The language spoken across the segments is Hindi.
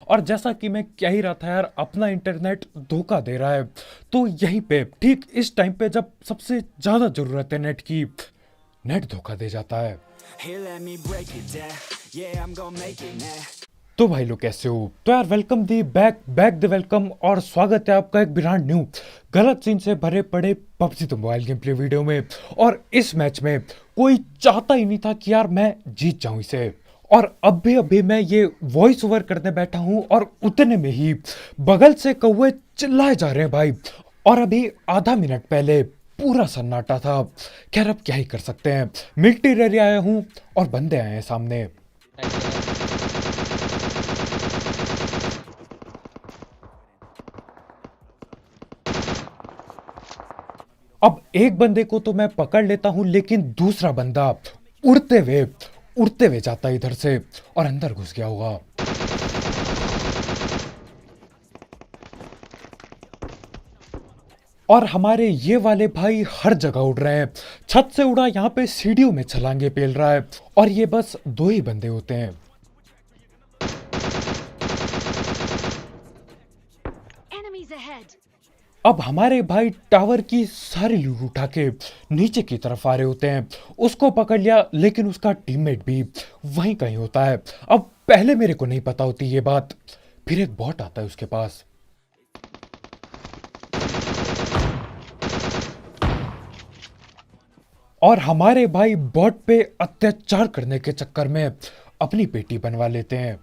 और जैसा कि मैं कह ही रहा था यार, अपना इंटरनेट धोखा दे रहा है। तो यहीं पे ठीक इस टाइम पे जब सबसे ज्यादा जरूरत है नेट की, नेट धोखा दे जाता है। Here, let me break it down. Yeah, I'm gonna make it now. तो भाई लोग कैसे हो? तो यार welcome the back back the welcome, और स्वागत है आपका एक ब्रांड न्यू गलत सीन से भरे पड़े PUBG the mobile game play video में। और इस मैच में कोई चाहता ही नहीं था कि यार मैं जीत जाऊं इसे। और अभी मैं ये वॉइस ओवर करने बैठा हूं और उतने में ही बगल से कौवे चिल्लाए जा रहे हैं भाई। और अभी आधा मिनट पहले पूरा सन्नाटा था। खैर अब क्या ही कर सकते हैं, मिलिट्री एरिया आया हूं और बंदे आए हैं सामने। अब एक बंदे को तो मैं पकड़ लेता हूं, लेकिन दूसरा बंदा उड़ते हुए जाता है इधर से और अंदर घुस गया होगा। और हमारे ये वाले भाई हर जगह उड़ रहे हैं। छत से उड़ा, यहाँ पे सीढ़ियों में छलांगे पेल रहा है। और ये बस दो ही बंदे होते हैं। Enemies ahead! अब हमारे भाई टावर की सारी लूट उठा के नीचे की तरफ आ रहे होते हैं। उसको पकड़ लिया, लेकिन उसका टीममेट भी वहीं कहीं होता है। अब पहले मेरे को नहीं पता होती ये बात, फिर एक बॉट आता है उसके पास। और हमारे भाई बॉट पे अत्याचार करने के चक्कर में अपनी पेटी बनवा लेते हैं।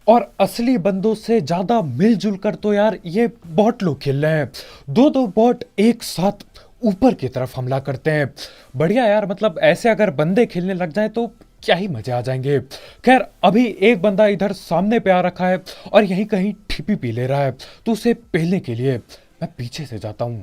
और असली बंदों से ज्यादा मिलजुल कर तो यार ये बॉट लोग खेल रहे हैं। दो दो बॉट एक साथ ऊपर की तरफ हमला करते हैं। बढ़िया यार, मतलब ऐसे अगर बंदे खेलने लग जाए तो क्या ही मजे आ जाएंगे। खैर अभी एक बंदा इधर सामने पे आ रखा है और यहीं कहीं ठिपी पी ले रहा है, तो उसे पेलने के लिए मैं पीछे से जाता हूं।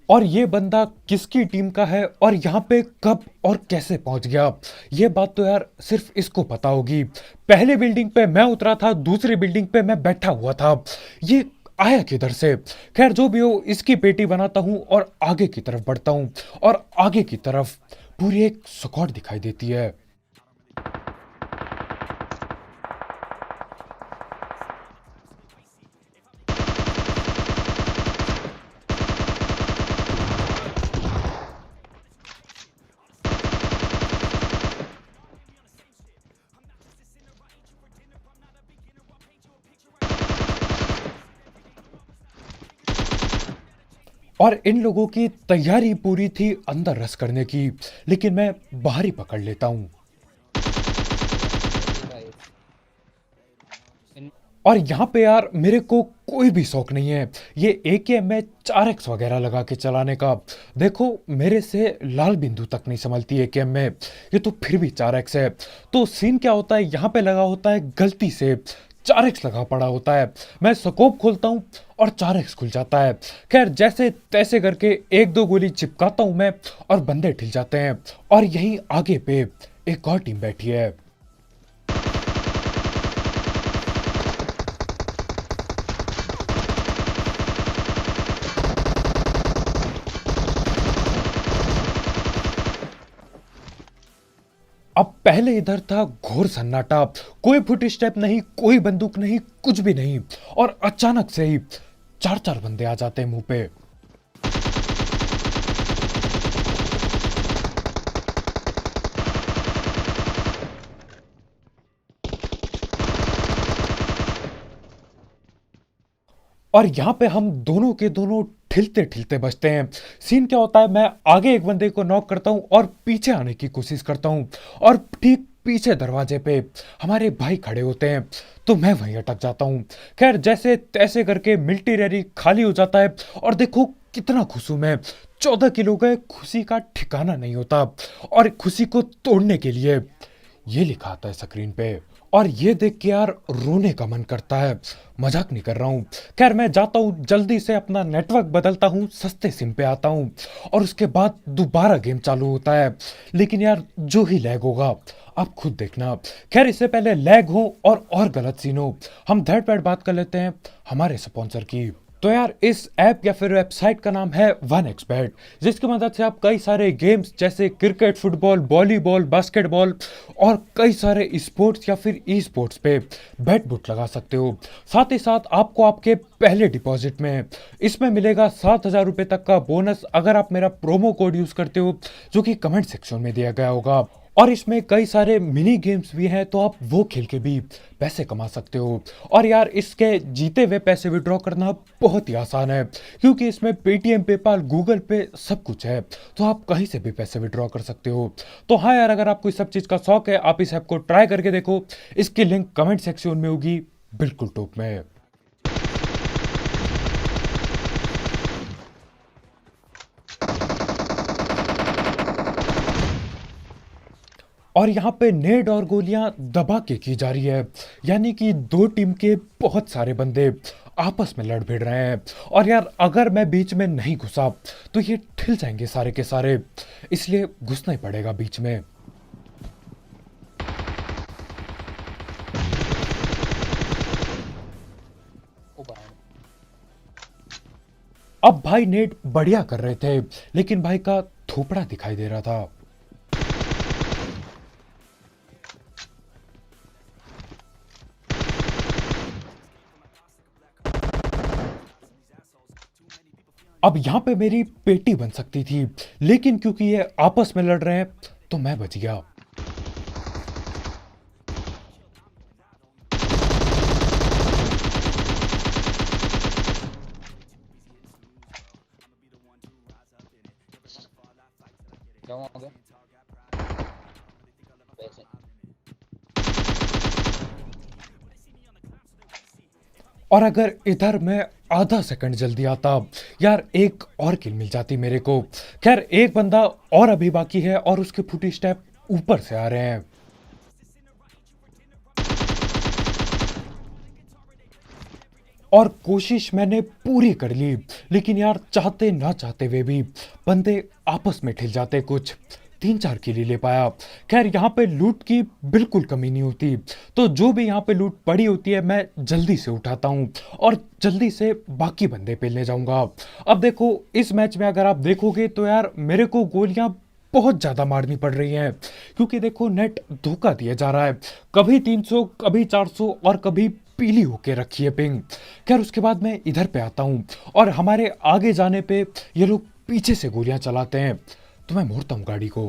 और ये बंदा किसकी टीम का है और यहाँ पे कब और कैसे पहुंच गया, ये बात तो यार सिर्फ इसको पता होगी। पहले बिल्डिंग पे मैं उतरा था, दूसरी बिल्डिंग पे मैं बैठा हुआ था। ये आया किधर से? खैर जो भी हो, इसकी पेटी बनाता हूं और आगे की तरफ बढ़ता हूं। और आगे की तरफ पूरी एक स्क्वाड दिखाई देती है। और इन लोगों की तैयारी पूरी थी अंदर रस करने की, लेकिन मैं बाहर ही पकड़ लेता हूं। और यहाँ पे यार मेरे को कोई भी शौक नहीं है ये एकेएम में 4x वगैरह लगा के चलाने का। देखो मेरे से लाल बिंदु तक नहीं संभलती एकेएम में, ये तो फिर भी 4x है। तो सीन क्या होता है, यहाँ पे लगा होता है गलती से 4x लगा पड़ा होता है। मैं स्कोप खोलता हूँ और 4x खुल जाता है। खैर जैसे तैसे करके एक दो गोली चिपकाता हूँ मैं, और बंदे ठिल जाते हैं। और यहीं आगे पे एक और टीम बैठी है। अब पहले इधर था घोर सन्नाटा, कोई फुट स्टेप नहीं, कोई बंदूक नहीं, कुछ भी नहीं। और अचानक से ही चार चार बंदे आ जाते हैं मुंह पे। और यहाँ पे हम दोनों के दोनों ठिलते ठिलते बचते हैं। सीन क्या होता है, मैं आगे एक बंदे को नॉक करता हूँ और पीछे आने की कोशिश करता हूँ। और ठीक पीछे दरवाजे पे हमारे भाई खड़े होते हैं, तो मैं वहीं अटक जाता हूँ। खैर जैसे तैसे करके मिलिट्री रैली खाली हो जाता है। और देखो कितना खुश हूं मैं, 14 किलो गए, खुशी का ठिकाना नहीं होता। और खुशी को तोड़ने के लिए ये लिखा आता है स्क्रीन पे, और ये देख के यार रोने का मन करता है, मजाक नहीं कर रहा हूँ। खैर मैं जाता हूँ, जल्दी से अपना नेटवर्क बदलता हूँ, सस्ते सिम पे आता हूँ और उसके बाद दोबारा गेम चालू होता है। लेकिन यार जो ही लैग होगा आप खुद देखना। खैर इससे पहले लैग हो और गलत सीन हो, हम थर्ड पार्ट बात कर लेते हैं हमारे स्पॉन्सर की। तो यार इस ऐप या फिर वेबसाइट का नाम है 1xBet, जिसकी मदद से आप कई सारे गेम्स जैसे क्रिकेट, फुटबॉल, वॉलीबॉल, बास्केटबॉल और कई सारे स्पोर्ट्स या फिर ई स्पोर्ट्स पे बेट बुट लगा सकते हो। साथ ही साथ आपको आपके पहले डिपॉजिट में इसमें मिलेगा 7,000 रुपये तक का बोनस अगर आप मेरा प्रोमो कोड यूज करते हो, जो कि कमेंट सेक्शन में दिया गया होगा। और इसमें कई सारे मिनी गेम्स भी हैं, तो आप वो खेल के भी पैसे कमा सकते हो। और यार इसके जीते हुए पैसे विड्रॉ करना बहुत ही आसान है, क्योंकि इसमें पेटीएम, पेपाल, गूगल पे सब कुछ है, तो आप कहीं से भी पैसे विड्रॉ कर सकते हो। तो हाँ यार, अगर आपको इस सब चीज़ का शौक है, आप इस ऐप को ट्राई करके देखो। इसकी लिंक कमेंट सेक्शन में होगी, बिल्कुल टॉप में। और यहाँ पे नेड और गोलियां दबा के की जा रही है, यानी कि दो टीम के बहुत सारे बंदे आपस में लड़ भिड़ रहे हैं। और यार अगर मैं बीच में नहीं घुसा तो ये ठिल जाएंगे सारे के सारे, इसलिए घुसना ही पड़ेगा बीच में। अब भाई नेड बढ़िया कर रहे थे, लेकिन भाई का थोपड़ा दिखाई दे रहा था। अब यहां पे मेरी पेटी बन सकती थी, लेकिन क्योंकि ये आपस में लड़ रहे हैं तो मैं बच गया। क्या हो गया? पैसे और अगर इधर मैं आधा सेकंड जल्दी आता, यार एक और किल मिल जाती मेरे को। खैर एक बंदा और अभी बाकी है और उसके फुट स्टेप ऊपर से आ रहे हैं। और कोशिश मैंने पूरी कर ली, लेकिन यार चाहते ना चाहते हुए भी बंदे आपस में ठिल जाते, कुछ 3-4 किल ही ले पाया। खैर यहाँ पे लूट की बिल्कुल कमी नहीं होती, तो जो भी यहाँ पे लूट पड़ी होती है मैं जल्दी से उठाता हूँ और जल्दी से बाकी बंदे पेलने जाऊंगा। अब देखो इस मैच में अगर आप देखोगे तो यार मेरे को गोलियां बहुत ज़्यादा मारनी पड़ रही हैं, क्योंकि देखो नेट धोखा दिया जा रहा है, कभी 300, कभी 400 और कभी पीली होके रखी है पिंग। खैर उसके बाद मैं इधर पे आता हूँ और हमारे आगे जाने पे ये लोग पीछे से गोलियां चलाते हैं, तो मैं मोड़ता हूँ गाड़ी को।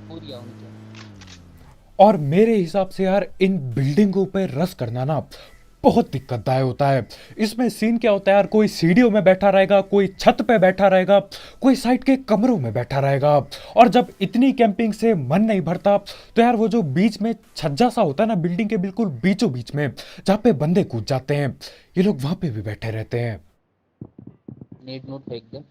पूरी आओ नीचे। और मेरे हिसाब से यार इन बिल्डिंगों पे रश करना ना बहुत दिक्कतदायक होता है। इसमें सीन क्या होता है यार, कोई सीढ़ियों में बैठा रहेगा, कोई छत पे बैठा रहेगा, कोई साइड के कमरों में बैठा रहेगा। और जब इतनी कैंपिंग से मन नहीं भरता तो यार वो जो बीच में छज्जा सा होता है ना बिल्डिंग के बिल्कुल बीचों बीच में, जहाँ पे बंदे कूद जाते हैं, ये लोग वहां पे भी बैठे रहते हैं। नेट नोट फेंक दे।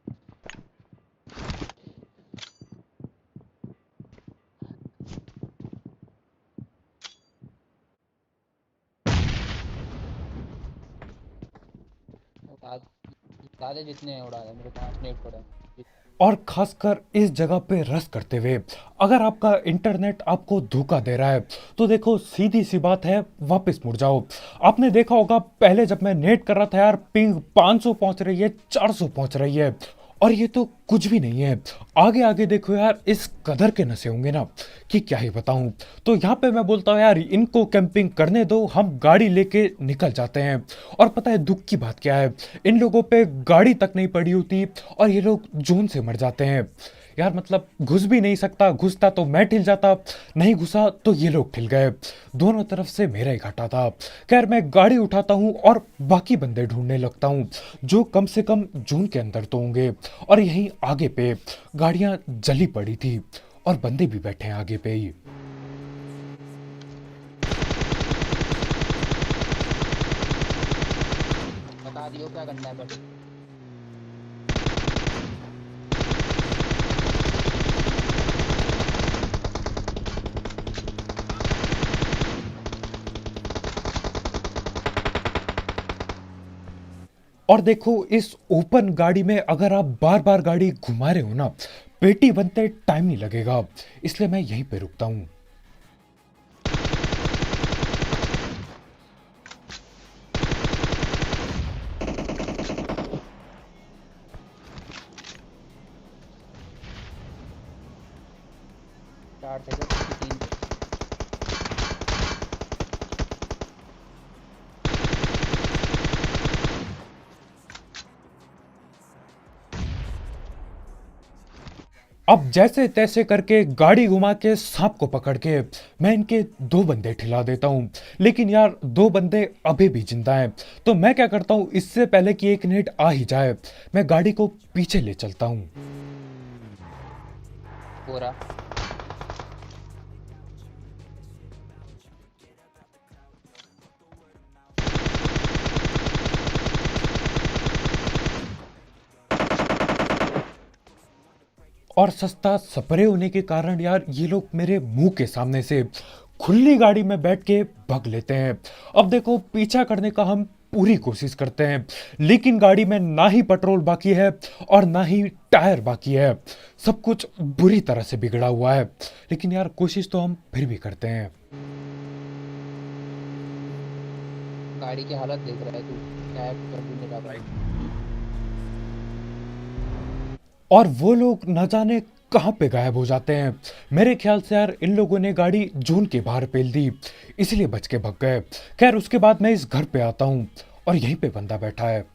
सारे जितने हैं उड़ा दे, मेरे पास नेट पड़ा है। और खासकर इस जगह पे रस करते हुए, अगर आपका इंटरनेट आपको धोखा दे रहा है तो देखो सीधी सी बात है, वापस मुड़ जाओ। आपने देखा होगा पहले जब मैं नेट कर रहा था यार, पिंग 500 पहुंच रही है, 400 पहुंच रही है, और ये तो कुछ भी नहीं है। आगे आगे देखो यार, इस कदर के नशे होंगे ना कि क्या ही बताऊं। तो यहाँ पे मैं बोलता हूँ यार इनको कैंपिंग करने दो, हम गाड़ी लेके निकल जाते हैं। और पता है दुख की बात क्या है, इन लोगों पे गाड़ी तक नहीं पड़ी होती और ये लोग जोन से मर जाते हैं। यार मतलब घुस भी नहीं सकता, घुसता तो मैं ठिल जाता, नहीं घुसा तो ये लोग ठिल गए, दोनों तरफ से मेरा ही घाटा था। खैर मैं गाड़ी उठाता हूँ और बाकी बंदे ढूंढने लगता हूँ, जो कम से कम जून के अंदर तो होंगे। और यहीं आगे पे गाड़ियां जली पड़ी थी और बंदे भी बैठे हैं आगे पे ही। बता दियो क्या करना है बस। और देखो इस ओपन गाड़ी में अगर आप बार बार गाड़ी घुमा रहे हो ना, पेटी बनते टाइम नहीं लगेगा, इसलिए मैं यहीं पे रुकता हूँ। चार थे क्या? तीन थे। अब जैसे तैसे करके गाड़ी घुमा के सांप को पकड़ के मैं इनके दो बंदे ठिला देता हूँ, लेकिन यार दो बंदे अभी भी जिंदा हैं। तो मैं क्या करता हूँ, इससे पहले कि एक नेट आ ही जाए, मैं गाड़ी को पीछे ले चलता हूँ। पूरा और सस्ता स्प्रे होने के कारण यार ये लोग मेरे मुंह के सामने से खुली गाड़ी में बैठ के भग लेते हैं। अब देखो पीछा करने का हम पूरी कोशिश करते हैं, लेकिन गाड़ी में ना ही पेट्रोल बाकी है और ना ही टायर बाकी है, सब कुछ बुरी तरह से बिगड़ा हुआ है। लेकिन यार कोशिश तो हम फिर भी करते हैं। गाड़ी की हालत देख रहा है तू, टायर कर भी नहीं रहा। और वो लोग न जाने कहाँ पे गायब हो जाते हैं। मेरे ख्याल से यार इन लोगों ने गाड़ी जून के बाहर पेल दी, इसलिए बच के भग गए। खैर उसके बाद मैं इस घर पे आता हूँ और यहीं पे बंदा बैठा है।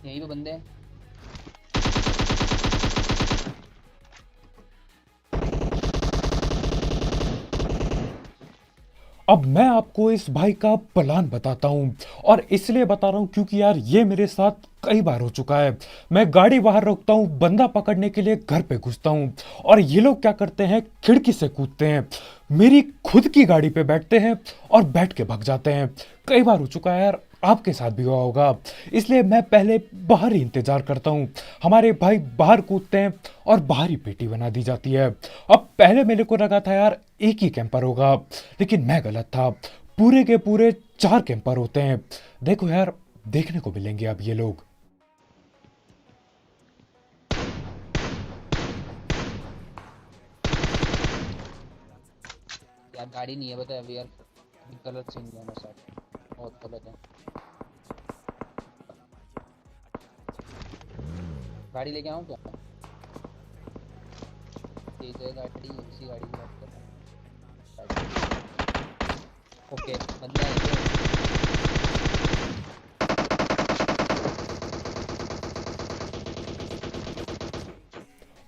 यहीं पे बंदे हैं। अब मैं आपको इस भाई का प्लान बताता हूँ, और इसलिए बता रहा हूँ क्योंकि यार ये मेरे साथ कई बार हो चुका है। मैं गाड़ी बाहर रोकता हूँ, बंदा पकड़ने के लिए घर पे घुसता हूँ, और ये लोग क्या करते हैं, खिड़की से कूदते हैं, मेरी खुद की गाड़ी पे बैठते हैं और बैठ के भग जाते हैं। कई बार हो चुका है यार, आपके साथ भी हुआ होगा। इसलिए मैं पहले बाहर ही इंतजार करता हूँ। हमारे भाई बाहर कूदते हैं और बाहर ही पेटी बना दी जाती है। अब पहले मेरे को लगा था यार एक ही कैंपर होगा, लेकिन मैं गलत था। पूरे के पूरे 4 कैंपर होते हैं। देखो यार, देखने को मिलेंगे अब ये लोग। यार गाड़ी नहीं है बता अभी यार, गलत सीन है मेरे साथ, बहुत गलत है। गाड़ी लेके आऊँ क्या? ठीक है गाड़ी, इसी गाड़ी की बात कर रहा हूँ। ओके बंदा है।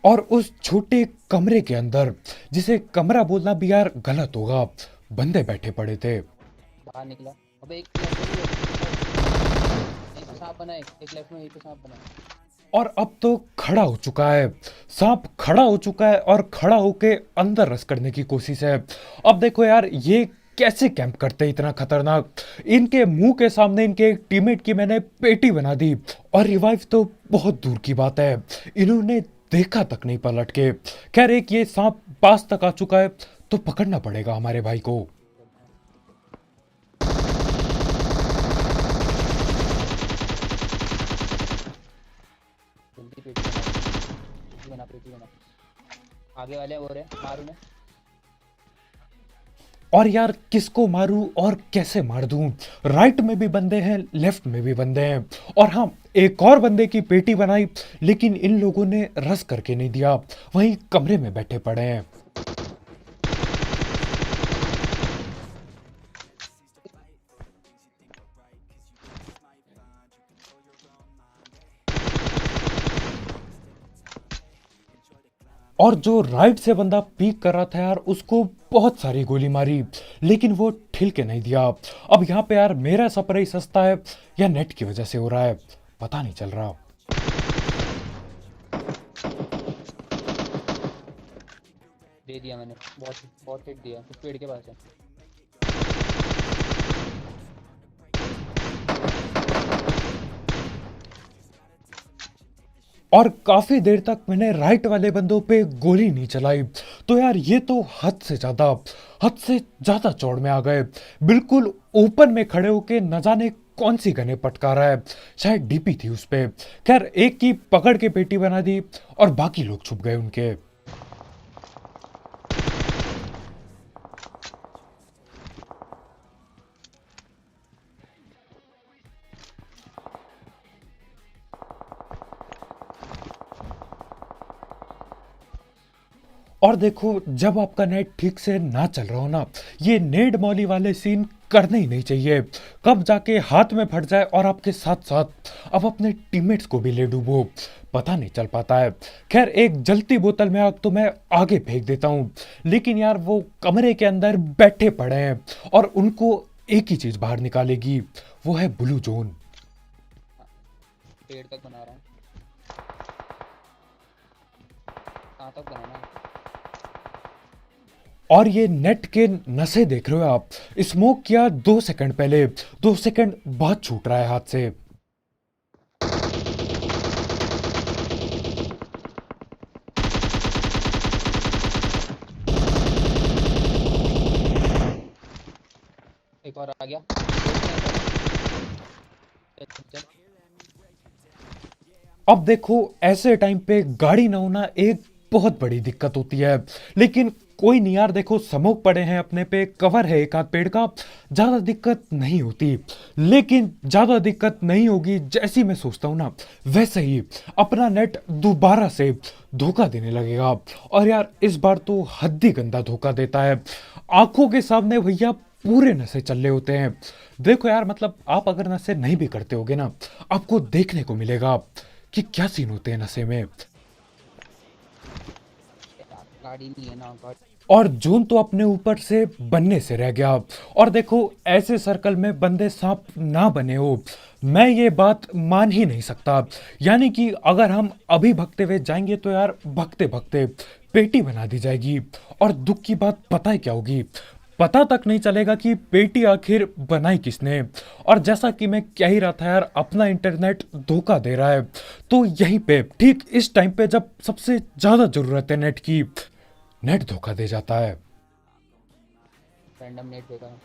और उस छोटे कमरे के अंदर, जिसे कमरा बोलना भी यार गलत होगा, बंदे बैठे पड़े थे। बाहर निकला। अबे एक लेफ्ट में भी है। एक पे सांप बना है, एक लेफ्ट में एक पे सांप बना है। और अब तो खड़ा हो चुका है, सांप खड़ा हो चुका है और खड़ा होके अंदर रस करने की कोशिश है। अब देखो यार, ये कैसे कैंप करते हैं इतना खतरनाक। इनके मुंह के सामने इनके एक टीममेट की मैंने पेटी बना दी, और रिवाइव तो बहुत दूर की बात है, इन्होंने देखा तक नहीं पलट के। खैर एक ये सांप पास तक आ चुका है, तो पकड़ना पड़ेगा हमारे भाई को। जल्दी पेटी बना, पेटी बना, पेटी बना। आगे वाले हो रहे मारू मैं। और यार किसको मारूं और कैसे मार दूं? राइट में भी बंदे हैं, लेफ्ट में भी बंदे हैं, और हाँ, एक और बंदे की पेटी बनाई, लेकिन इन लोगों ने रस करके नहीं दिया, वहीं कमरे में बैठे पड़े हैं। और जो राइट से बंदा पीक कर रहा था यार, उसको बहुत सारी गोली मारी, लेकिन वो ठिल के नहीं दिया। अब यहाँ पे यार मेरा स्प्रे सस्ता है या नेट की वजह से हो रहा है, पता नहीं चल रहा। दे दिया मैंने, बहुत बहुत हिट दिया। उस पेड़ के पास है। और काफी देर तक मैंने राइट वाले बंदों पे गोली नहीं चलाई। तो यार ये तो हद से ज्यादा चौड़ में आ गए, बिल्कुल ओपन में खड़े होके न जाने कौन सी गने पटका रहा है, शायद डीपी थी उस पे। खैर एक की पकड़ के पेटी बना दी और बाकी लोग छुप गए उनके। और देखो जब आपका नेट ठीक से ना चल रहा हो ना, ये नेड मौली वाले सीन करने ही नहीं चाहिए। कब जाके हाथ में फट जाए और आपके साथ साथ अब अपने टीममेट्स को भी ले डूबो, पता नहीं चल पाता है। खैर एक जलती बोतल में आग तो मैं आगे फेंक देता हूँ, लेकिन यार वो कमरे के अंदर बैठे पड़े हैं और उनको एक ही चीज बाहर निकालेगी, वो है ब्लू जोन। पेड़ तक बना रहा हूँ। कहाँ तक बनाना है? और ये नेट के नशे देख रहे हो आप, स्मोक किया 2 सेकंड पहले, 2 सेकंड बाद छूट रहा है हाथ से। एक और आ गया। चल, अब देखो ऐसे टाइम पे गाड़ी ना होना एक बहुत बड़ी दिक्कत होती है, लेकिन कोई नहीं यार, देखो स्मोक पड़े हैं अपने पे, कवर है एक आध पेड़ का, ज्यादा दिक्कत नहीं होती। लेकिन ज्यादा दिक्कत नहीं होगी जैसी मैं सोचता हूं ना, वैसे ही अपना नेट दोबारा से धोखा देने लगेगा। और यार इस बार तो हद ही गंदा धोखा देता है, आंखों के सामने भैया पूरे नशे चल रहे होते हैं। देखो यार मतलब आप अगर नशे नहीं भी करते होगे ना, आपको देखने को मिलेगा कि क्या सीन होते हैं नशे में। गाड़ी नहीं है ना, गाड़ी। और जोन तो अपने ऊपर से बनने से रह गया। और देखो ऐसे सर्कल में बंदे सांप ना बने हो, मैं ये बात मान ही नहीं सकता। यानी कि अगर हम अभी भगते हुए जाएंगे तो यार भगते भगते पेटी बना दी जाएगी। और दुख की बात पता है क्या होगी, पता तक नहीं चलेगा कि पेटी आखिर बनाई किसने। और जैसा कि मैं कह ही रहा था यार, अपना इंटरनेट धोखा दे रहा है। तो यहीं पे ठीक इस टाइम पे जब सबसे ज्यादा जरूरत है नेट की, नेट धोखा दे जाता है। रैंडम नेट देखा।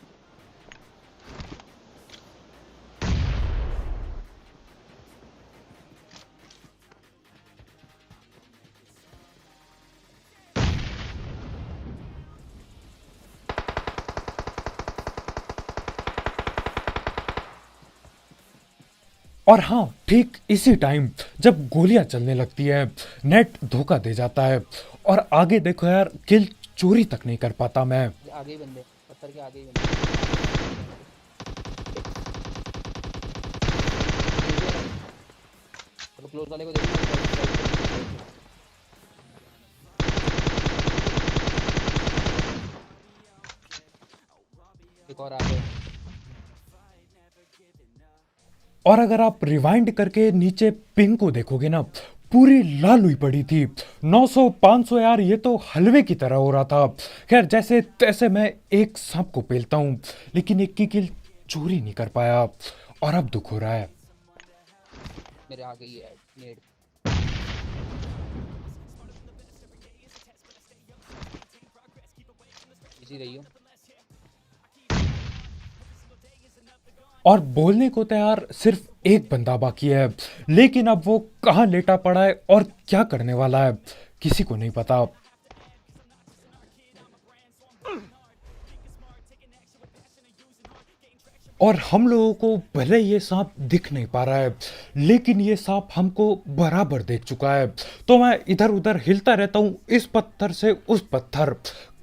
और हाँ ठीक इसी टाइम जब गोलियां चलने लगती है, नेट धोखा दे जाता है। और आगे देखो यार, किल चोरी तक नहीं कर पाता मैं। आगे ही बंदे, पत्थर के आगे ही बंदे। चलो क्लोज वाले को देखो। एक और आगे। और अगर आप रिवाइंड करके नीचे पिंग को देखोगे ना, पूरी लाल हुई पड़ी थी। 900 500 यार, ये तो हलवे की तरह हो रहा था। खैर जैसे तैसे मैं एक सांप को पेलता हूं, लेकिन एक की किल चोरी नहीं कर पाया। और अब दुख हो रहा है। मेरे आगे ही है नेट। इसी रही हो। और बोलने को तैयार सिर्फ एक बंदा बाकी है, लेकिन अब वो कहाँ लेटा पड़ा है और क्या करने वाला है किसी को नहीं पता। और हम लोगों को भले ये सांप दिख नहीं पा रहा है, लेकिन ये सांप हमको बराबर देख चुका है। तो मैं इधर उधर हिलता रहता हूँ, इस पत्थर से उस पत्थर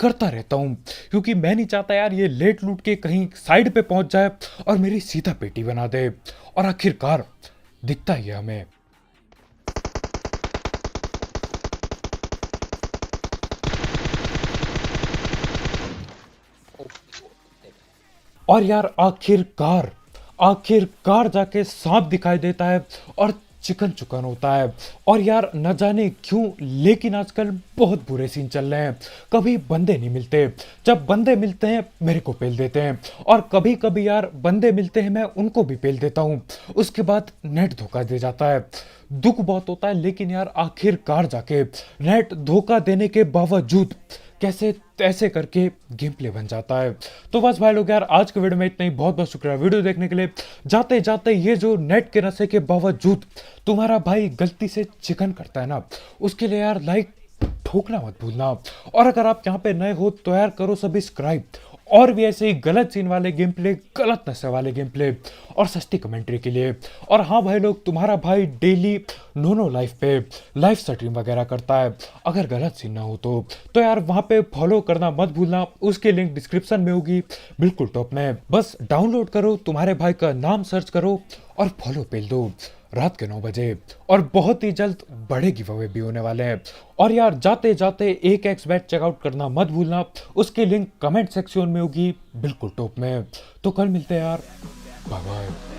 करता रहता हूँ, क्योंकि मैं नहीं चाहता यार ये लेट लूट के कहीं साइड पे पहुंच जाए और मेरी सीधा पेटी बना दे। और आखिरकार दिखता ही है हमें। और यार आखिरकार आखिरकार जाके सांप दिखाई देता है और चिकन चुकन होता है। और यार न जाने क्यों, लेकिन आजकल बहुत बुरे सीन चल रहे हैं। कभी बंदे नहीं मिलते, जब बंदे मिलते हैं मेरे को पेल देते हैं, और कभी कभी यार बंदे मिलते हैं मैं उनको भी पेल देता हूँ। उसके बाद नेट धोखा दे जाता है। दुख बहुत होता है, लेकिन यार आखिरकार जाके नेट धोखा देने के बावजूद कैसे तैसे करके गेम प्ले बन जाता है। तो बस भाई लोग यार, आज के वीडियो में इतना ही। बहुत बहुत शुक्रिया वीडियो देखने के लिए। जाते जाते ये जो नेट के नशे के बावजूद तुम्हारा भाई गलती से चिकन करता है ना, उसके लिए यार लाइक ठोकना मत भूलना। और अगर आप यहाँ पे नए हो तो यार करो सब्सक्राइब, और भी ऐसे ही गलत सीन वाले गेम प्ले, गलत नशे वाले गेम प्ले और सस्ती कमेंट्री के लिए। और हाँ भाई लोग, तुम्हारा भाई डेली नो लाइफ पे लाइव स्ट्रीम वगैरह करता है। अगर गलत सीन ना हो तो यार वहाँ पे फॉलो करना मत भूलना। उसकी लिंक डिस्क्रिप्शन में होगी, बिल्कुल टॉप में। बस डाउनलोड करो, तुम्हारे भाई का नाम सर्च करो और फॉलो पेल दो रात के 9 बजे। और बहुत ही जल्द बड़े गिव अवे भी होने वाले हैं। और यार जाते जाते एक एक्स बैट चेकआउट करना मत भूलना, उसकी लिंक कमेंट सेक्शन में होगी, बिल्कुल टॉप में। तो कल मिलते हैं यार, बाय बाय।